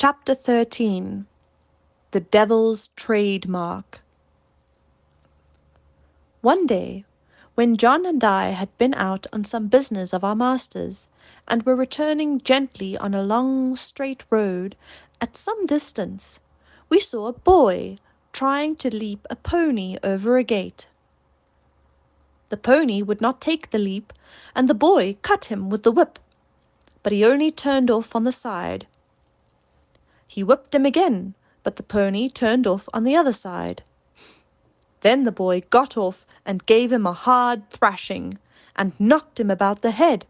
Chapter 13. The Devil's Trademark. One day, when John and I had been out on some business of our master's, and were returning gently on a long straight road, at some distance, we saw a boy trying to leap a pony over a gate. The pony would not take the leap, and the boy cut him with the whip, but he only turned off on the side. He whipped him again, but the pony turned off on the other side. Then the boy got off and gave him a hard thrashing, and knocked him about the head.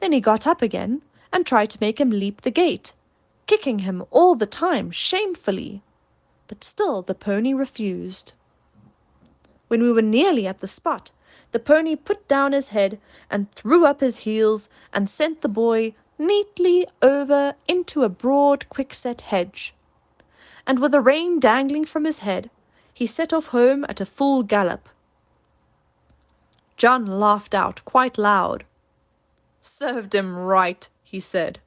Then he got up again and tried to make him leap the gate, kicking him all the time shamefully, but still the pony refused. When we were nearly at the spot, the pony put down his head and threw up his heels and sent the boy neatly over into a broad quickset hedge, and with a rein dangling from his head, he set off home at a full gallop. John laughed out quite loud. "Served him right," he said.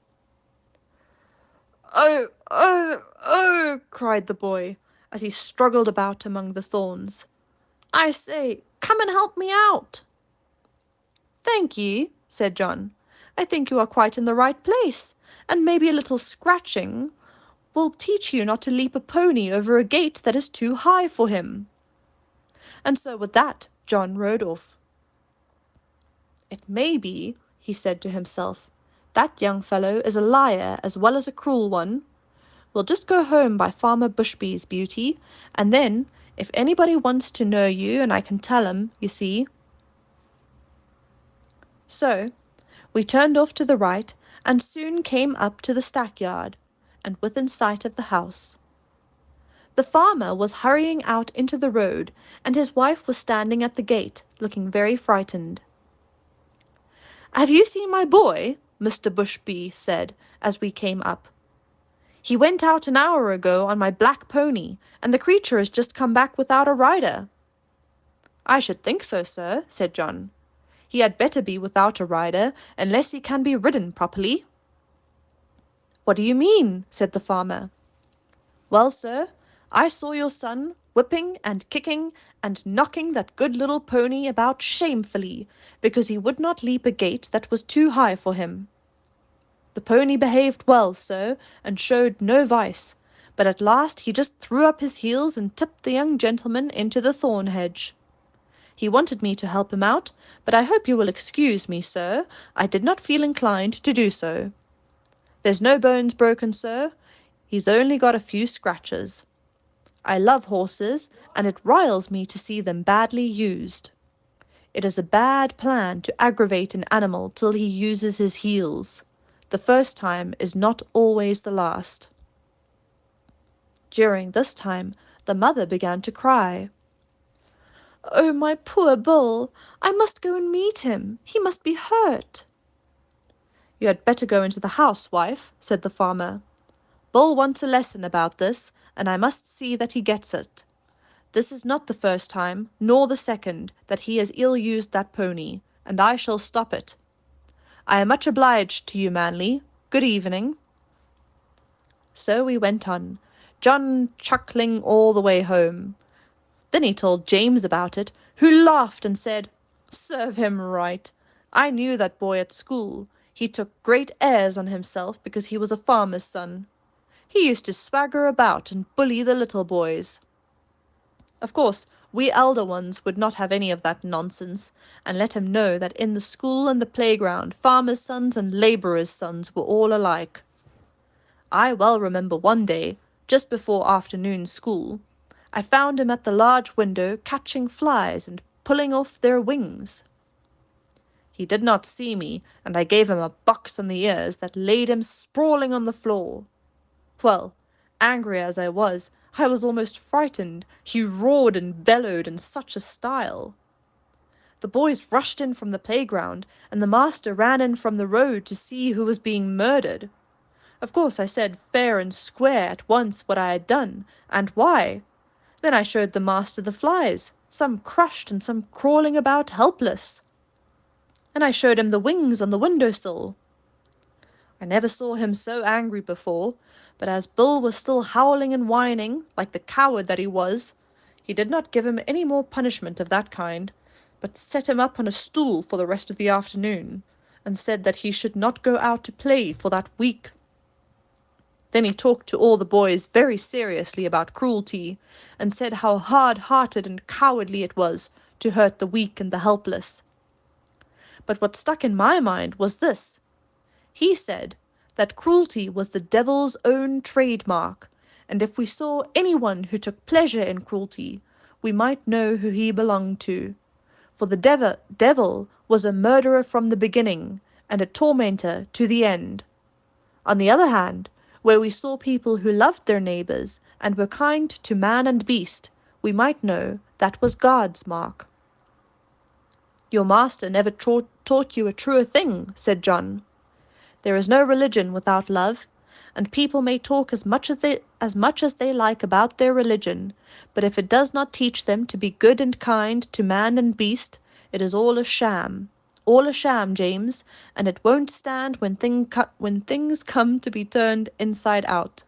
"Oh, oh, oh!" cried the boy, as he struggled about among the thorns. "I say, come and help me out." "Thank ye," said John. "I think you are quite in the right place, and maybe a little scratching will teach you not to leap a pony over a gate that is too high for him." And so with that, John rode off. "It may be," he said to himself, "that young fellow is a liar as well as a cruel one. We'll just go home by Farmer Bushby's, Beauty, and then, if anybody wants to know you, and I can tell 'em, you see." So we turned off to the right, and soon came up to the stackyard, and within sight of the house. The farmer was hurrying out into the road, and his wife was standing at the gate, looking very frightened. "Have you seen my boy?" Mr. Bushby said, as we came up. "He went out an hour ago on my black pony, and the creature has just come back without a rider." "I should think so, sir," said John. "He had better be without a rider, unless he can be ridden properly." "What do you mean?" said the farmer. "Well, sir, I saw your son whipping and kicking and knocking that good little pony about shamefully, because he would not leap a gate that was too high for him. The pony behaved well, sir, and showed no vice, but at last he just threw up his heels and tipped the young gentleman into the thorn hedge. He wanted me to help him out, but I hope you will excuse me, sir, I did not feel inclined to do so. There's no bones broken, sir. He's only got a few scratches. I love horses, and it riles me to see them badly used. It is a bad plan to aggravate an animal till he uses his heels. The first time is not always the last." During this time, the mother began to cry. "Oh, my poor Bull! I must go and meet him. He must be hurt." "You had better go into the house, wife," said the farmer. "Bull wants a lesson about this, and I must see that he gets it. This is not the first time, nor the second, that he has ill-used that pony, and I shall stop it. I am much obliged to you, Manly. Good evening." So we went on, John chuckling all the way home. Then he told James about it, who laughed and said, "Serve him right. I knew that boy at school. He took great airs on himself because he was a farmer's son. He used to swagger about and bully the little boys." Of course, we elder ones would not have any of that nonsense, and let him know that in the school and the playground farmers' sons and labourers' sons were all alike. I well remember one day, just before afternoon school, I found him at the large window catching flies and pulling off their wings. He did not see me, and I gave him a box on the ears that laid him sprawling on the floor. Well, angry as I was almost frightened. He roared and bellowed in such a style. The boys rushed in from the playground, and the master ran in from the road to see who was being murdered. Of course I said fair and square at once what I had done, and why. Then I showed the master the flies, some crushed and some crawling about helpless. And I showed him the wings on the window-sill. I never saw him so angry before, but as Bill was still howling and whining, like the coward that he was, he did not give him any more punishment of that kind, but set him up on a stool for the rest of the afternoon, and said that he should not go out to play for that week. Then he talked to all the boys very seriously about cruelty, and said how hard-hearted and cowardly it was to hurt the weak and the helpless. But what stuck in my mind was this. He said that cruelty was the devil's own trademark, and if we saw anyone who took pleasure in cruelty, we might know who he belonged to. For the devil was a murderer from the beginning, and a tormentor to the end. On the other hand, where we saw people who loved their neighbors and were kind to man and beast, we might know that was God's mark. Your master never taught you a truer thing, said John. There is no religion without love, and people may talk as much as they like about their religion, but if it does not teach them to be good and kind to man and beast, it is all a sham. All a sham, James, and it won't stand when things come to be turned inside out.